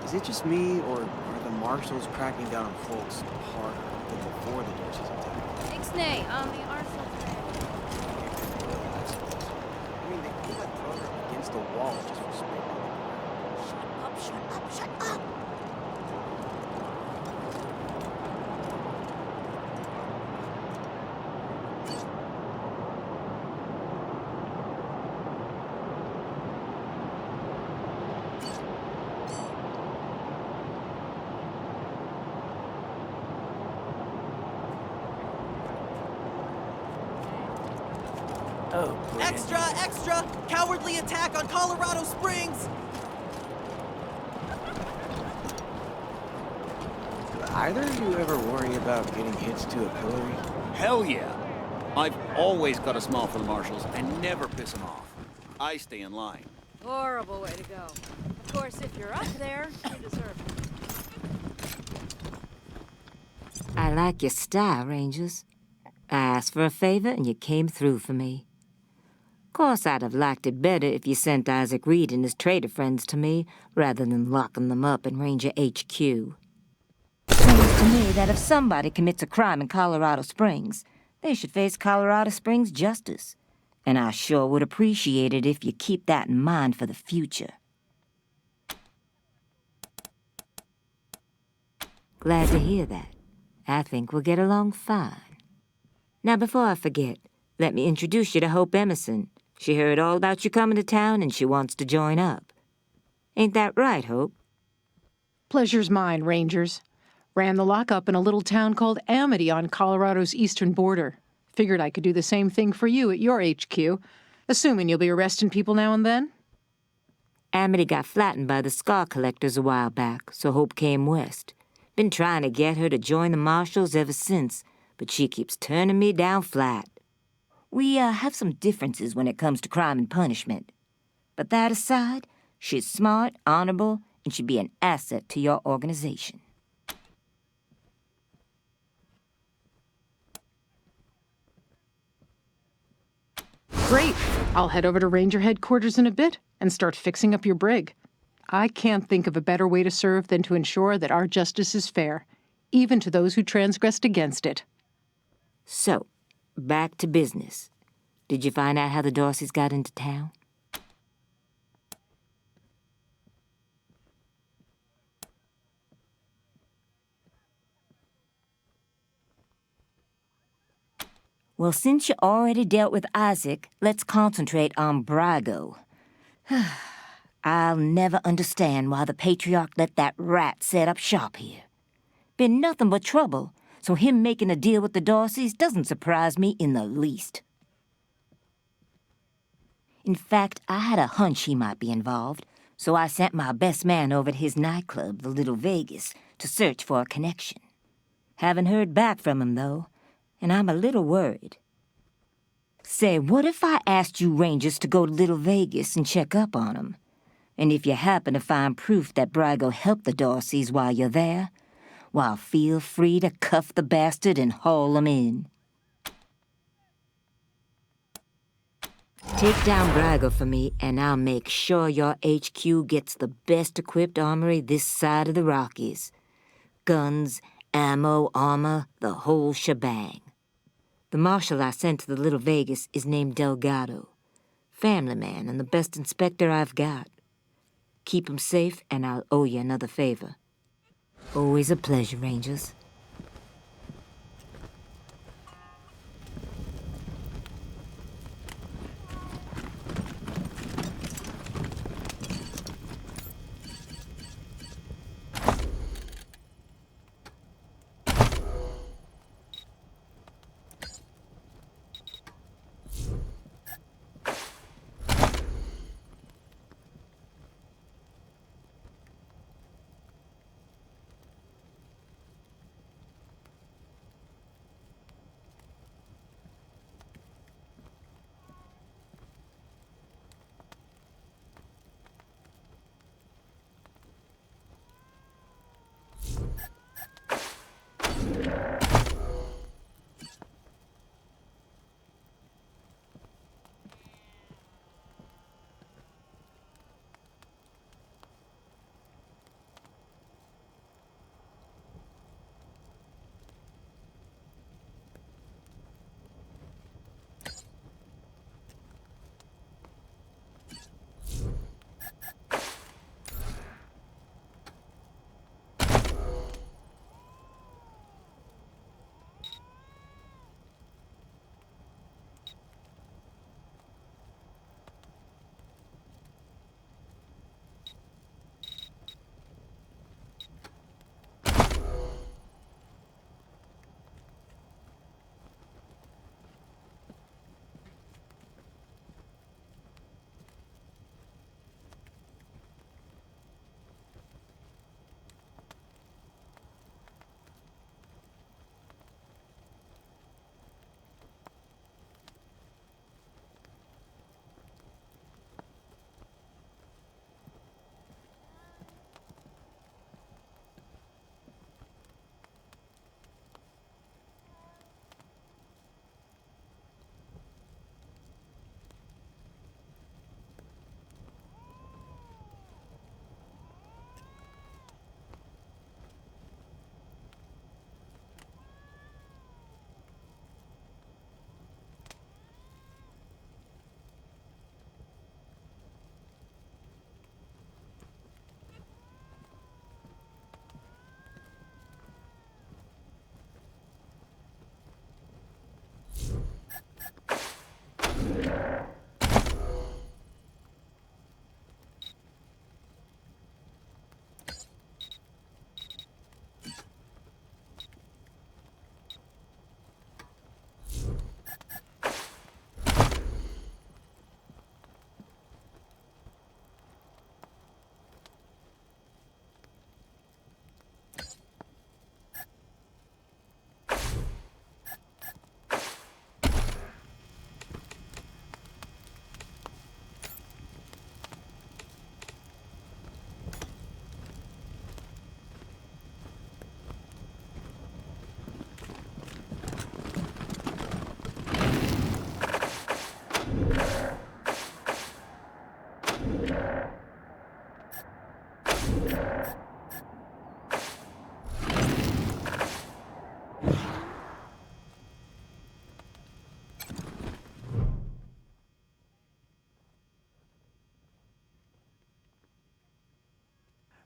Is it just me, or are the marshals cracking down on folks harder than before the Dorseys attacked? Ixnay on the Arsenal trail. I mean, they put that program against the wall just for spitting on the ground. Shut up, shut up, shut up! Oh, brilliant. Extra! Extra! Cowardly attack on Colorado Springs! Do either of you ever worry about getting hitched to a pillory? Hell yeah. I've always got a smile for the marshals and never piss them off. I stay in line. Horrible way to go. Of course, if you're up there, you deserve it. I like your style, Rangers. I asked for a favor and you came through for me. Of course, I'd have liked it better if you sent Isaac Reed and his traitor friends to me, rather than locking them up in Ranger HQ. Seems to me that if somebody commits a crime in Colorado Springs, they should face Colorado Springs justice. And I sure would appreciate it if you keep that in mind for the future. Glad to hear that. I think we'll get along fine. Now, before I forget, let me introduce you to Hope Emerson. She heard all about you coming to town and she wants to join up. Ain't that right, Hope? Pleasure's mine, Rangers. Ran the lockup in a little town called Amity on Colorado's eastern border. Figured I could do the same thing for you at your HQ, assuming you'll be arresting people now and then. Amity got flattened by the scar collectors a while back, so Hope came west. Been trying to get her to join the marshals ever since, but she keeps turning me down flat. We have some differences when it comes to crime and punishment. But that aside, she's smart, honorable, and should be an asset to your organization. Great. I'll head over to Ranger headquarters in a bit and start fixing up your brig. I can't think of a better way to serve than to ensure that our justice is fair, even to those who transgressed against it. So, back to business. Did you find out how the Dorseys got into town? Well, since you already dealt with Isaac, let's concentrate on Brago. I'll never understand why the Patriarch let that rat set up shop here. Been nothing but trouble, so him making a deal with the Dorseys doesn't surprise me in the least. In fact, I had a hunch he might be involved, so I sent my best man over to his nightclub, the Little Vegas, to search for a connection. Haven't heard back from him, though, and I'm a little worried. Say, what if I asked you Rangers to go to Little Vegas and check up on him? And if you happen to find proof that Brago helped the Dorseys while you're there, well, feel free to cuff the bastard and haul him in. Take down Brago for me, and I'll make sure your HQ gets the best-equipped armory this side of the Rockies. Guns, ammo, armor, the whole shebang. The marshal I sent to the Little Vegas is named Delgado. Family man and the best inspector I've got. Keep him safe, and I'll owe you another favor. Always a pleasure, Rangers.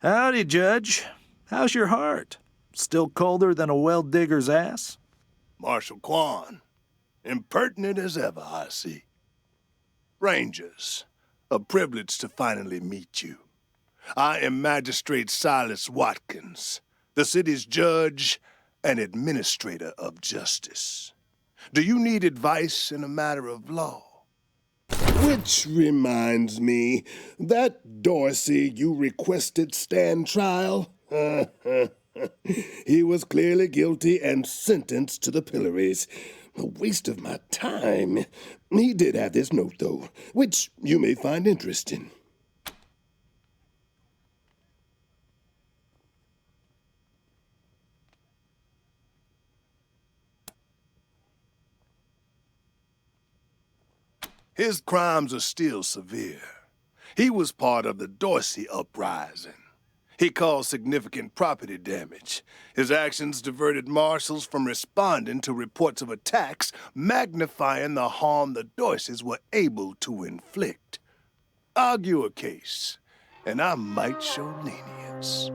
Howdy, Judge. How's your heart? Still colder than a well digger's ass? Marshal Quan, impertinent as ever, I see. Rangers, a privilege to finally meet you. I am Magistrate Silas Watkins, the city's judge and administrator of justice. Do you need advice in a matter of law? Which reminds me, that Dorsey you requested stand trial? He was clearly guilty and sentenced to the pillories. A waste of my time. He did have this note, though, which you may find interesting. His crimes are still severe. He was part of the Dorsey uprising. He caused significant property damage. His actions diverted marshals from responding to reports of attacks, magnifying the harm the Dorseys were able to inflict. Argue a case, and I might show lenience.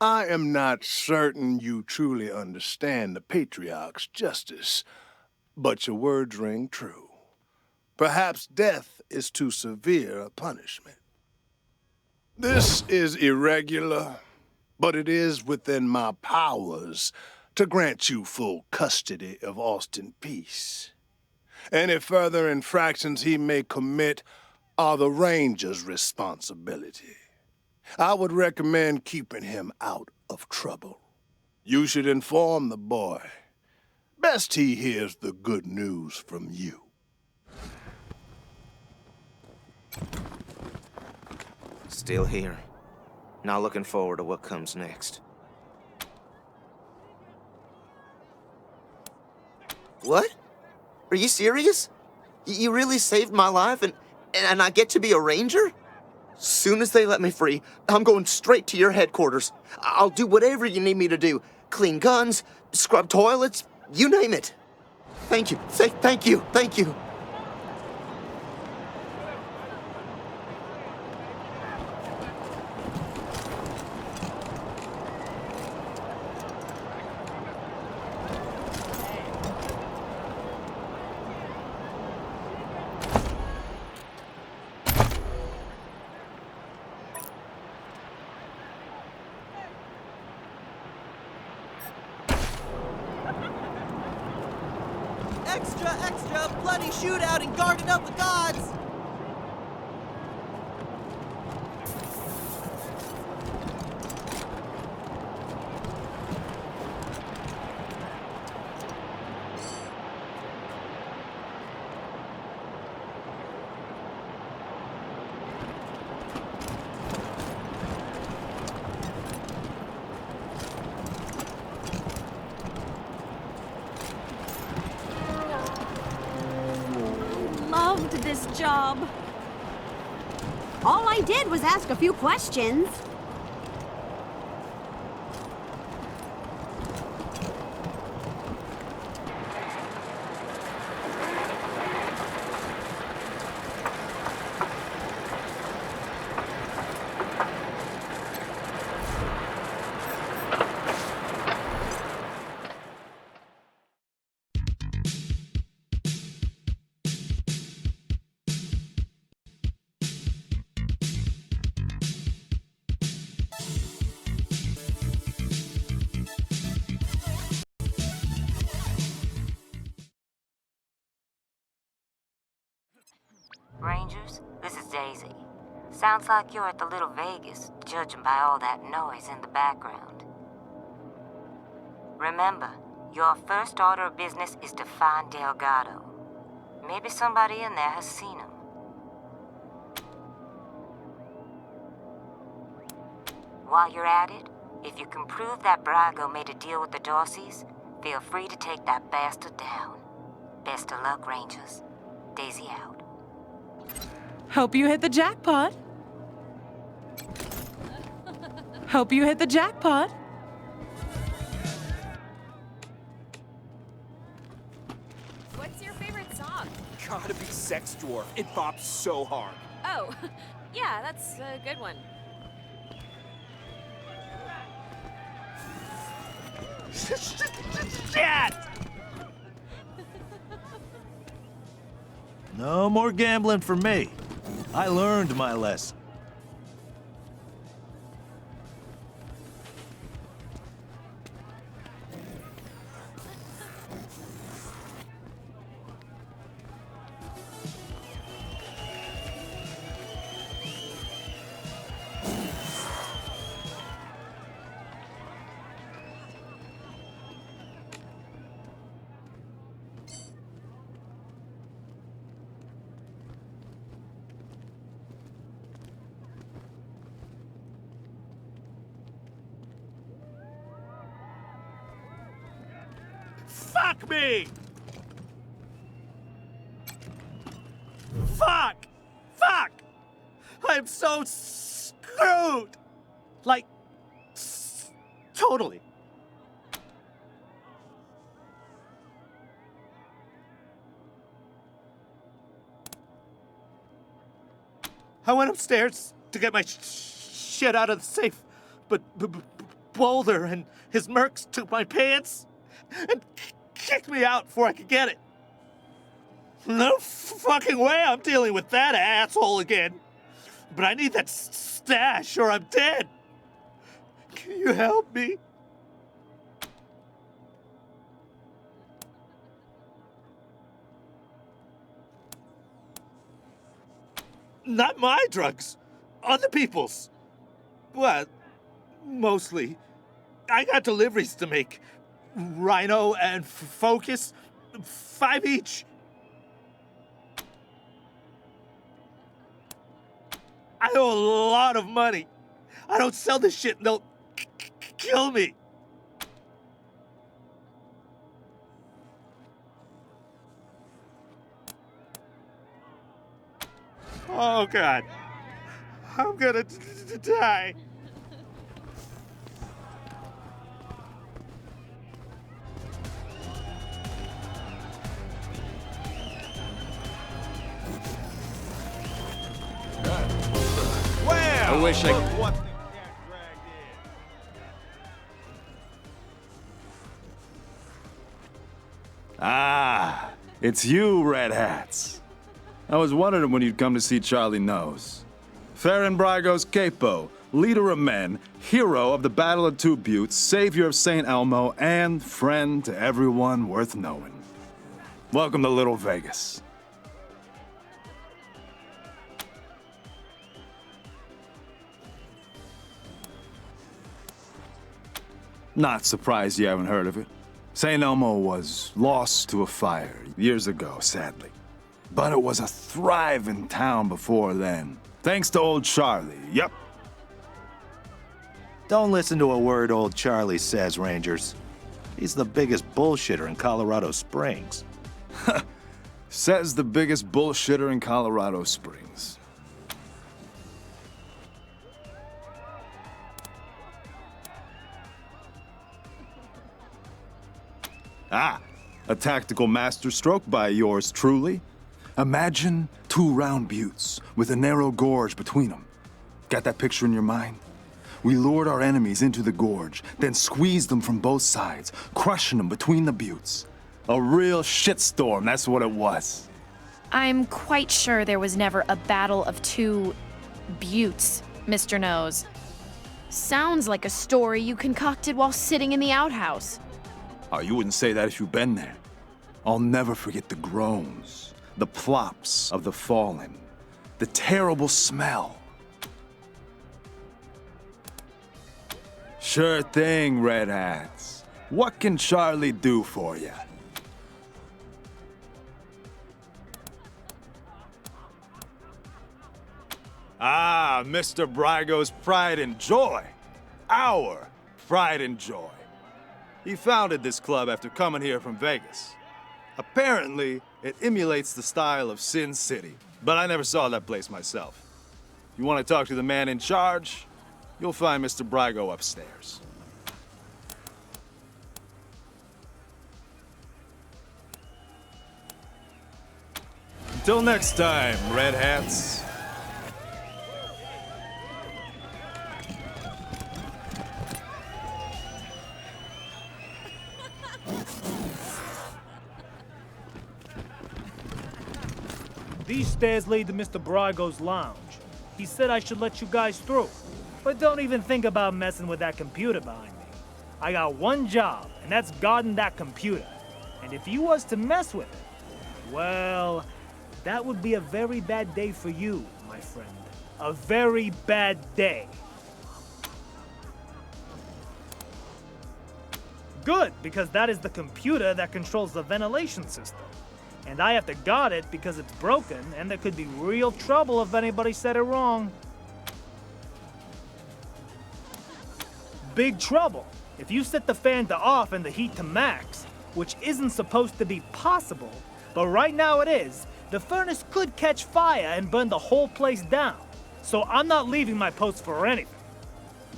I am not certain you truly understand the Patriarch's justice, but your words ring true. Perhaps death is too severe a punishment. This is irregular, but it is within my powers to grant you full custody of Austin Peace. Any further infractions he may commit are the Ranger's responsibility. I would recommend keeping him out of trouble. You should inform the boy. Best he hears the good news from you. Still here. Not looking forward to what comes next. What? Are you serious? You really saved my life and I get to be a ranger? Soon as they let me free, I'm going straight to your headquarters. I'll do whatever you need me to do. Clean guns, scrub toilets, you name it. Thank you. Thank you. Thank you. Extra, bloody shootout in Garden of the Gods! Loved this job. All I did was ask a few questions. Rangers, this is Daisy. Sounds like you're at the Little Vegas, judging by all that noise in the background. Remember, your first order of business is to find Delgado. Maybe somebody in there has seen him. While you're at it, if you can prove that Brago made a deal with the Dorseys, feel free to take that bastard down. Best of luck, Rangers. Daisy out. Hope you hit the jackpot. Hope you hit the jackpot. gotta be Sex Dwarf. It bops so hard. Oh, yeah, that's a good one. Shit! No more gambling for me. I learned my lesson. Fuck me! Fuck! Fuck! I'm so screwed! Like, totally. I went upstairs to get my shit out of the safe, but Boulder and his mercs took my pants and kicked me out before I could get it. No fucking way I'm dealing with that asshole again. But I need that stash or I'm dead. Can you help me? Not my drugs. Other people's. Well, mostly. I got deliveries to make. Rhino and Focus. 5 each. I owe a lot of money. I don't sell this shit and they'll kill me. Oh, God. I'm gonna die. I wish I could. What? Ah, it's you, Red Hats. I was wondering when you'd come to see Charlie Nose. Farron Brago's capo, leader of men, hero of the Battle of Two Buttes, savior of St. Elmo, and friend to everyone worth knowing. Welcome to Little Vegas. Not surprised you haven't heard of it. St. Elmo was lost to a fire years ago, sadly. But it was a thriving town before then. Thanks to old Charlie, yep. Don't listen to a word old Charlie says, Rangers. He's the biggest bullshitter in Colorado Springs. Says the biggest bullshitter in Colorado Springs. Ah, a tactical masterstroke by yours truly. Imagine 2 round buttes with a narrow gorge between them. Got that picture in your mind? We lured our enemies into the gorge, then squeezed them from both sides, crushing them between the buttes. A real shitstorm, that's what it was. I'm quite sure there was never a battle of 2 buttes, Mr. Nose. Sounds like a story you concocted while sitting in the outhouse. Oh, you wouldn't say that if you'd been there. I'll never forget the groans, the plops of the fallen, the terrible smell. Sure thing, Red Hats. What can Charlie do for you? Ah, Mr. Brago's pride and joy. Our pride and joy. He founded this club after coming here from Vegas. Apparently, it emulates the style of Sin City, but I never saw that place myself. If you want to talk to the man in charge, you'll find Mr. Brago upstairs. Until next time, Red Hats. These stairs lead to Mr. Brago's lounge. He said I should let you guys through. But don't even think about messing with that computer behind me. I got one job, and that's guarding that computer. And if you was to mess with it, well, that would be a very bad day for you, my friend. A very bad day. Good, because that is the computer that controls the ventilation system. And I have to guard it because it's broken, and there could be real trouble if anybody said it wrong. Big trouble. If you set the fan to off and the heat to max, which isn't supposed to be possible, but right now it is, the furnace could catch fire and burn the whole place down. So I'm not leaving my post for anything.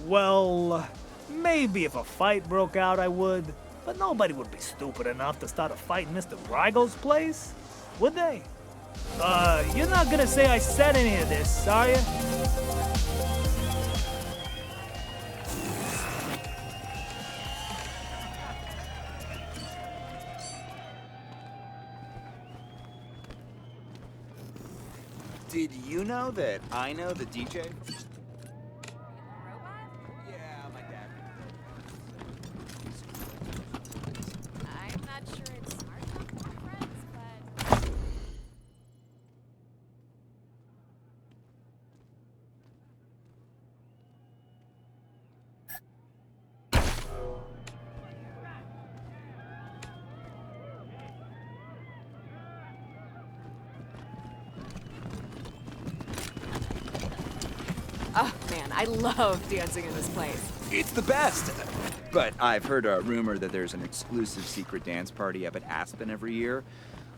Well, maybe if a fight broke out I would, but nobody would be stupid enough to start a fight in Mr. Rigo's place, would they? You're not gonna say I said any of this, are you? Did you know that I know the DJ? I'm not sure it's smart to make more friends, but... Oh, man, I love dancing in this place. It's the best! But I've heard a rumor that there's an exclusive secret dance party up at Aspen every year.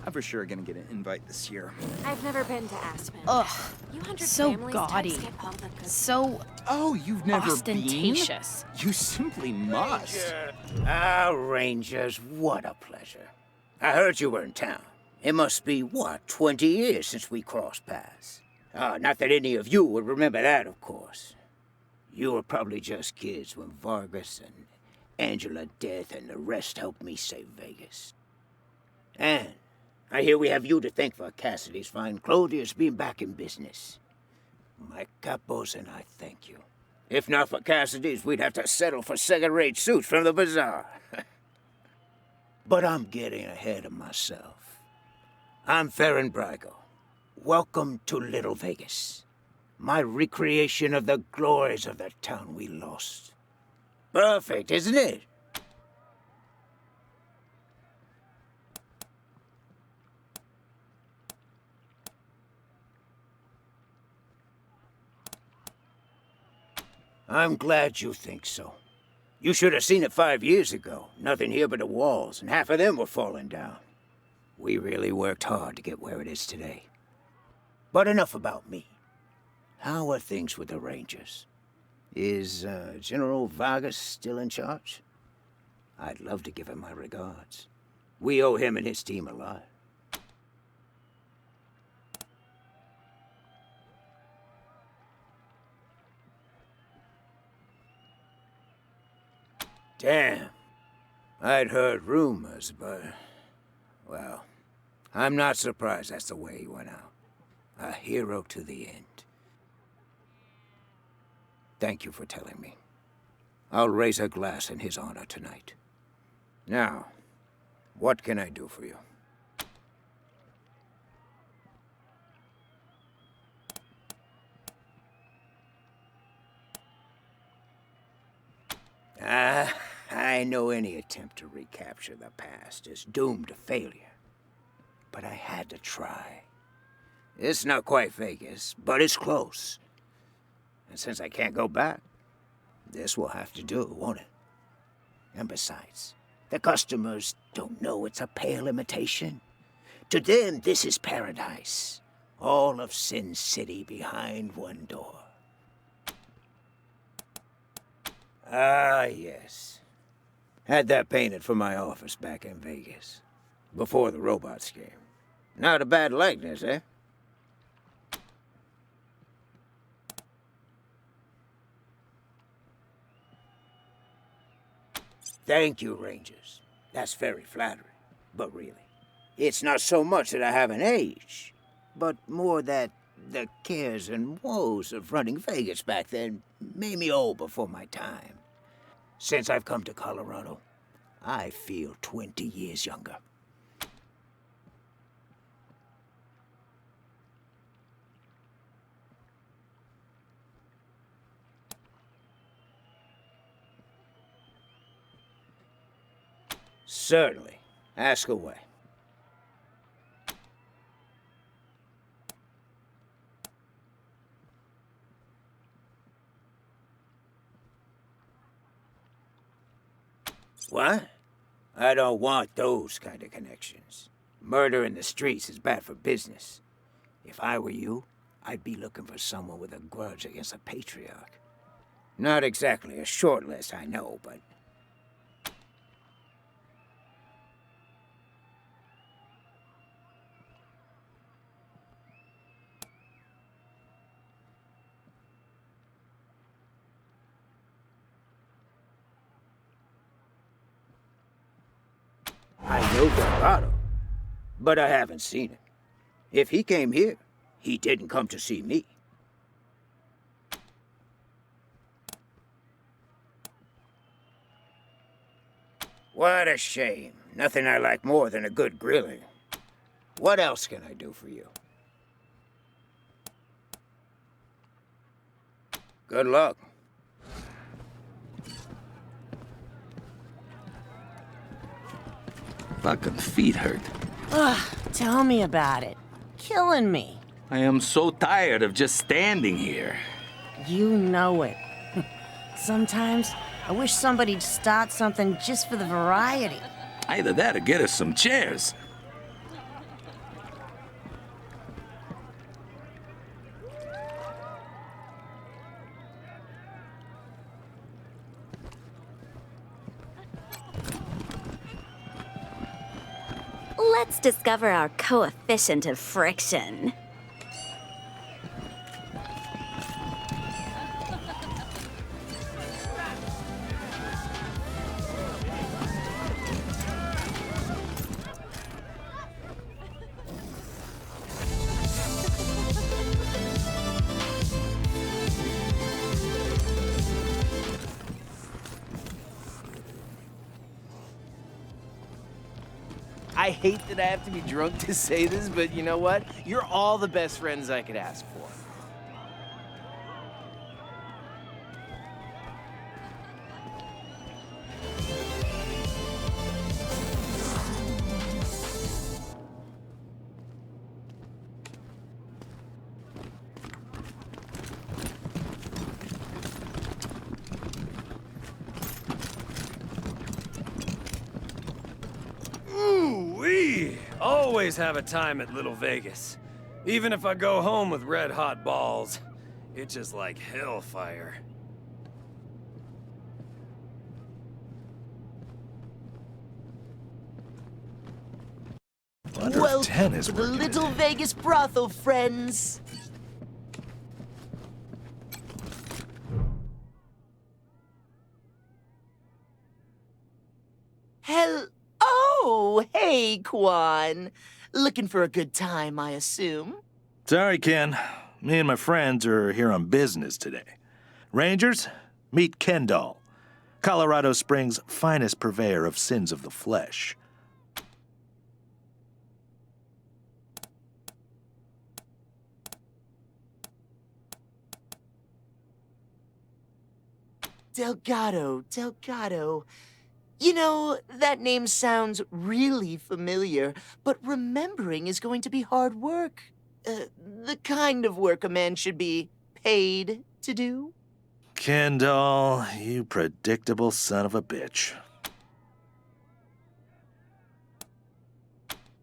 I'm for sure gonna get an invite this year. I've never been to Aspen. Ugh, You 100 so families gaudy. types get all the good So Oh, you've never ostentatious. been? You simply must. Ah, Rangers, what a pleasure. I heard you were in town. It must be, what, 20 years since we crossed paths. Not that any of you would remember that, of course. You were probably just kids when Vargas and Angela Death and the rest helped me save Vegas. And I hear we have you to thank for Cassidy's fine clothiers being back in business. My capos and I thank you. If not for Cassidy's, we'd have to settle for second-rate suits from the bazaar. But I'm getting ahead of myself. I'm Farron Brago. Welcome to Little Vegas. My recreation of the glories of the town we lost. Perfect, isn't it? I'm glad you think so. You should have seen it 5 years ago. Nothing here but the walls, and half of them were falling down. We really worked hard to get where it is today. But enough about me. How are things with the Rangers? Is General Vargas still in charge? I'd love to give him my regards. We owe him and his team a lot. Damn. I'd heard rumors, but... well, I'm not surprised that's the way he went out. A hero to the end. Thank you for telling me. I'll raise a glass in his honor tonight. Now, what can I do for you? I know any attempt to recapture the past is doomed to failure. But I had to try. It's not quite Vegas, but it's close. And since I can't go back, this will have to do, won't it? And besides, the customers don't know it's a pale imitation. To them, this is paradise. All of Sin City behind one door. Ah, yes. Had that painted for my office back in Vegas. Before the robots came. Not a bad likeness, eh? Thank you, Rangers. That's very flattering. But really, it's not so much that I haven't aged, but more that the cares and woes of running Vegas back then made me old before my time. Since I've come to Colorado, I feel 20 years younger. Certainly. Ask away. What? I don't want those kind of connections. Murder in the streets is bad for business. If I were you, I'd be looking for someone with a grudge against a patriarch. Not exactly a short list, I know, but... I know Dorado, but I haven't seen him. If he came here, he didn't come to see me. What a shame. Nothing I like more than a good grilling. What else can I do for you? Good luck. Fucking feet hurt. Ugh, tell me about it. Killing me. I am so tired of just standing here. You know it. Sometimes I wish somebody'd start something just for the variety. Either that or get us some chairs. Let's discover our coefficient of friction. I hate that I have to be drunk to say this, but you know what? You're all the best friends I could ask for. We always have a time at Little Vegas. Even if I go home with red-hot balls, it's just like hellfire. Welcome to the Little Vegas brothel, friends. Oh, hey, Quan. Looking for a good time, I assume? Sorry, Ken. Me and my friends are here on business today. Rangers, meet Kendall, Colorado Springs' finest purveyor of sins of the flesh. Delgado. You know, that name sounds really familiar, but remembering is going to be hard work. The kind of work a man should be paid to do. Kendall, you predictable son of a bitch.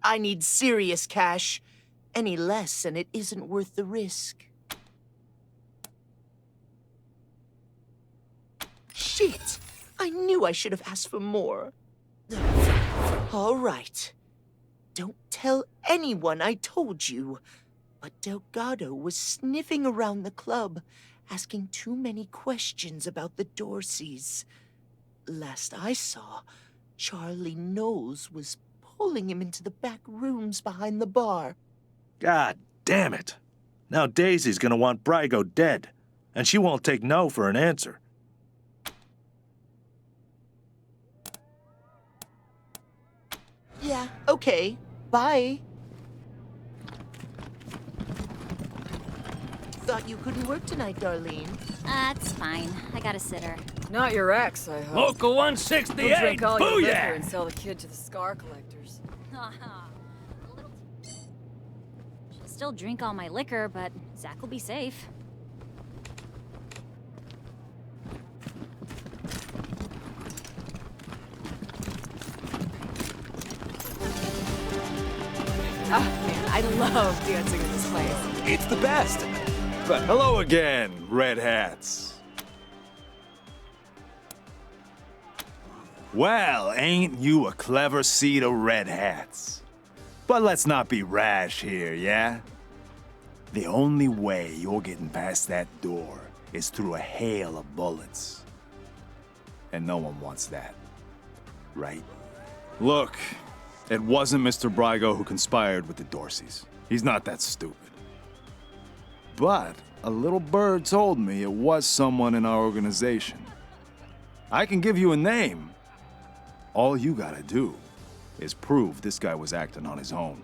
I need serious cash. Any less, and it isn't worth the risk. Shit! I knew I should have asked for more. All right. Don't tell anyone I told you. But Delgado was sniffing around the club, asking too many questions about the Dorseys. Last I saw, Charlie Knowles was pulling him into the back rooms behind the bar. God damn it. Now Daisy's gonna want Brygo dead, and she won't take no for an answer. Yeah, okay. Bye. Thought you couldn't work tonight, Darlene. That's fine. I got a sitter. Not your ex, I hope. Local He'll 168, drink all your liquor booyah! and sell the kid to the scar collectors. She'll still drink all my liquor, but Zach will be safe. Oh, man, I love dancing in this place. It's the best. But hello again, Red Hats. Well, ain't you a clever seed of Red Hats? But let's not be rash here, yeah? The only way you're getting past that door is through a hail of bullets. And no one wants that, right? Look, it wasn't Mr. Brygo who conspired with the Dorseys. He's not that stupid. But a little bird told me it was someone in our organization. I can give you a name. All you gotta do is prove this guy was acting on his own.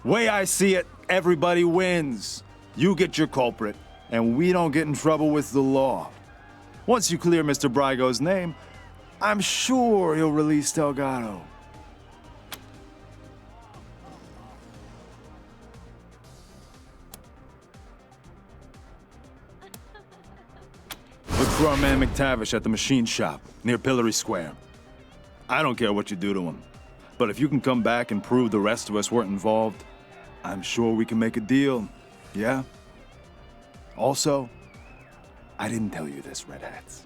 Way I see it, everybody wins. You get your culprit, and we don't get in trouble with the law. Once you clear Mr. Brygo's name, I'm sure he'll release Delgado. Look for our man McTavish at the machine shop, near Pillory Square. I don't care what you do to him, but if you can come back and prove the rest of us weren't involved, I'm sure we can make a deal, yeah? Also, I didn't tell you this, Red Hats.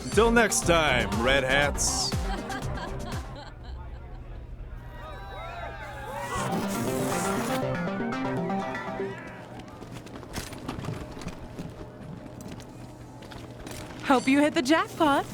Until next time, Red Hats. Hope you hit the jackpot.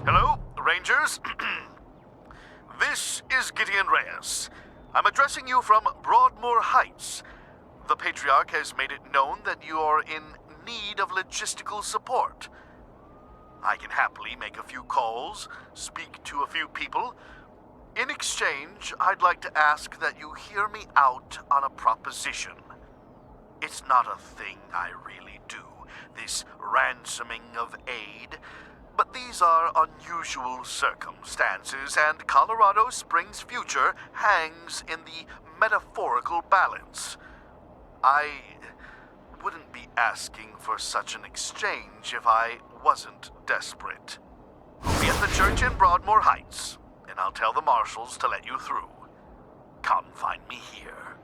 Hello, Rangers. This is Gideon Reyes. I'm addressing you from Broadmoor Heights. The Patriarch has made it known that you are in need of logistical support. I can happily make a few calls, speak to a few people. In exchange, I'd like to ask that you hear me out on a proposition. It's not a thing I really do, this ransoming of aid. But these are unusual circumstances, and Colorado Springs' future hangs in the metaphorical balance. I wouldn't be asking for such an exchange if I wasn't desperate. I'll be at the church in Broadmoor Heights, and I'll tell the marshals to let you through. Come find me here.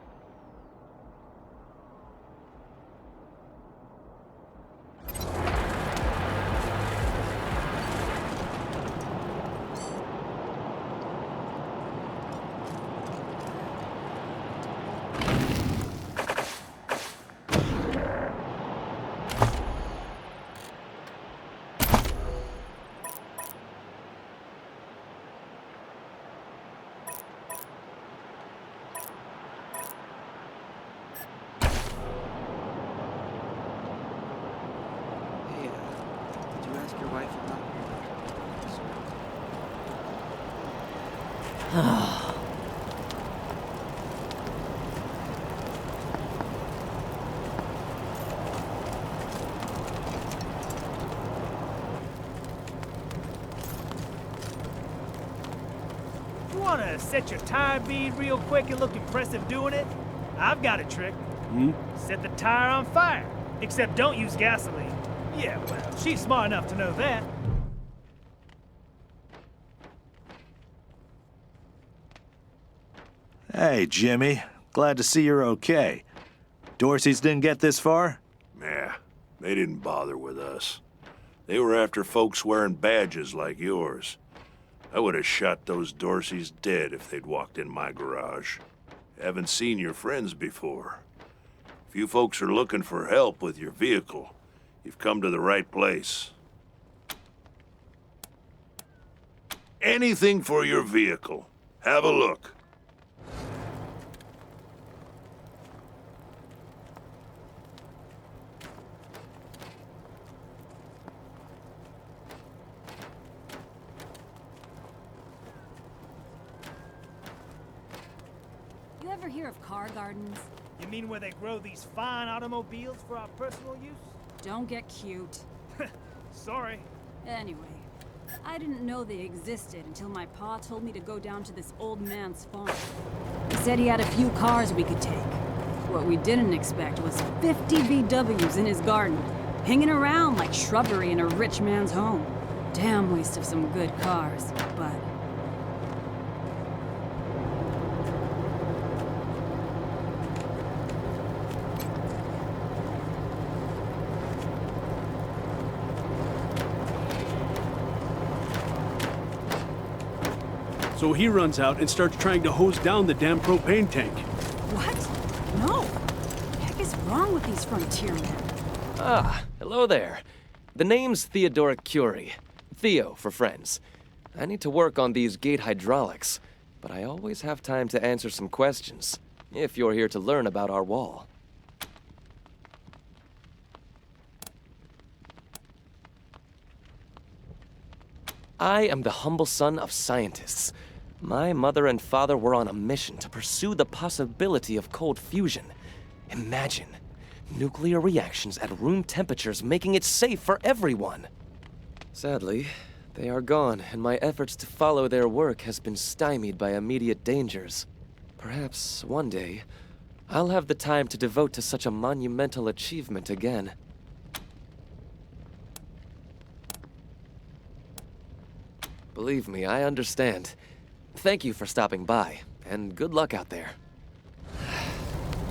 wanna set your tire bead real quick and look impressive doing it? I've got a trick. Set the tire on fire. Except don't use gasoline. Yeah, well, she's smart enough to know that. Hey, Jimmy. Glad to see you're okay. Dorsey's didn't get this far? Nah, they didn't bother with us. They were after folks wearing badges like yours. I would have shot those Dorseys dead if they'd walked in my garage. Haven't seen your friends before. If you folks are looking for help with your vehicle, you've come to the right place. Anything for your vehicle. Have a look. You ever hear of car gardens? You mean where they grow these fine automobiles for our personal use? Don't get cute. Sorry. Anyway, I didn't know they existed until my pa told me to go down to this old man's farm. He said he had a few cars we could take. What we didn't expect was 50 VWs in his garden, hanging around like shrubbery in a rich man's home. Damn waste of some good cars, but... So he runs out and starts trying to hose down the damn propane tank. What? No! What the heck is wrong with these frontiermen? Ah, hello there. The name's Theodoric Curie. Theo for friends. I need to work on these gate hydraulics, but I always have time to answer some questions, if you're here to learn about our wall. I am the humble son of scientists. My mother and father were on a mission to pursue the possibility of cold fusion. Imagine nuclear reactions at room temperatures making it safe for everyone. Sadly, they are gone, and my efforts to follow their work has been stymied by immediate dangers. Perhaps one day, I'll have the time to devote to such a monumental achievement again. Believe me, I understand. Thank you for stopping by, and good luck out there.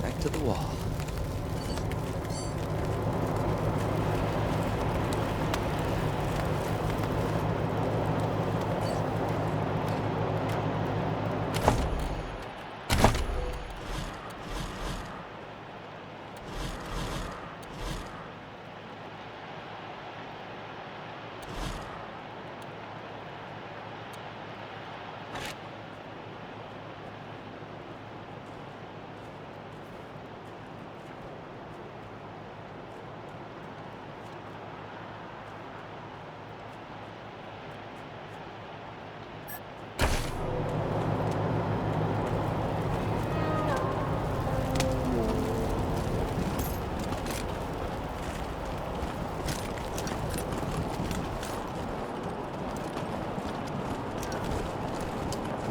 Back to the wall.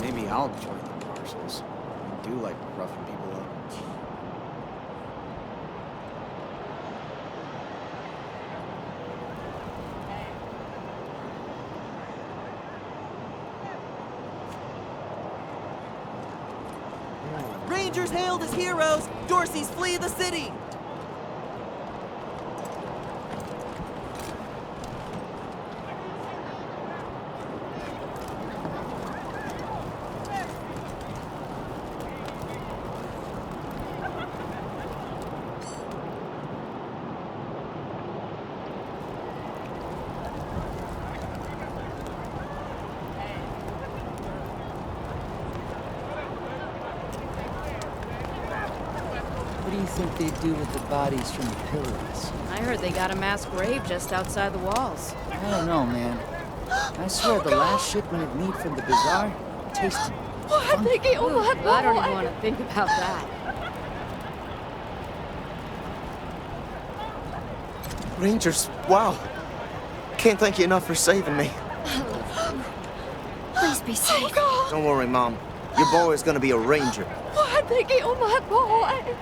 Maybe I'll join the Marshals. I do like roughing people up. Rangers hailed as heroes! Dorseys flee the city! What do you think they do with the bodies from the pillories? I heard they got a mass grave just outside the walls. I don't know, man. I swear the last shipment of meat from the bazaar tasted I don't even want to think about that. Rangers, wow. Can't thank you enough for saving me. Please be safe. Don't worry, Mom. Your boy is gonna be a ranger. Why'd they kill my boy?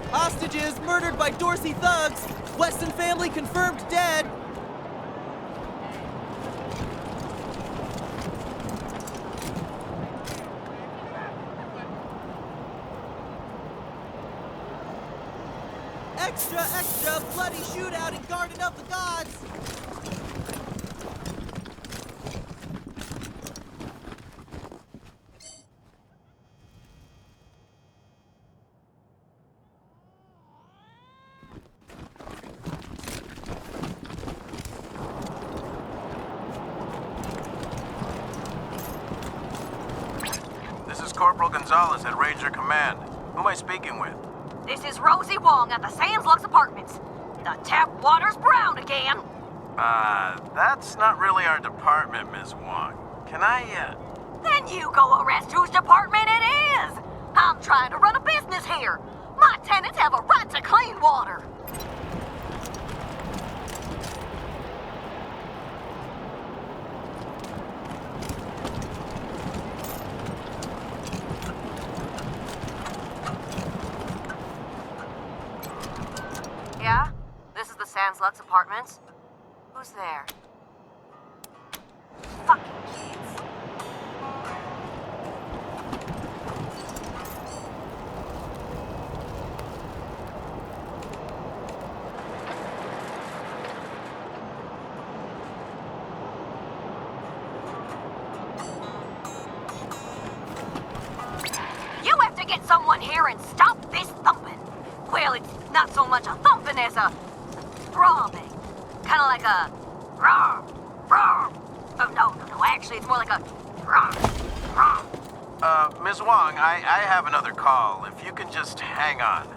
Hostages murdered by Dorsey thugs. Weston family confirmed dead. Extra, extra, bloody shootout in Garden of the Gods. This is Corporal Gonzalez at Ranger Command. Who am I speaking with? This is Rosie Wong at the Sands Lux Apartments. The tap water's brown again. That's not really our department, Ms. Wong. Can I, Then you go arrest whose department it is. I'm trying to run a business here. My tenants have a right to clean water. Yeah? This is the Sands Lux Apartments? Who's there? Fucking kids. You have to get someone here and stop this thumping. Well, it's not so much a thumping as a throbbing. Kind of like a rawr, rawr. Oh, no, actually, it's more like a rawr, rawr. Ms. Wong, I have another call. If you can just hang on.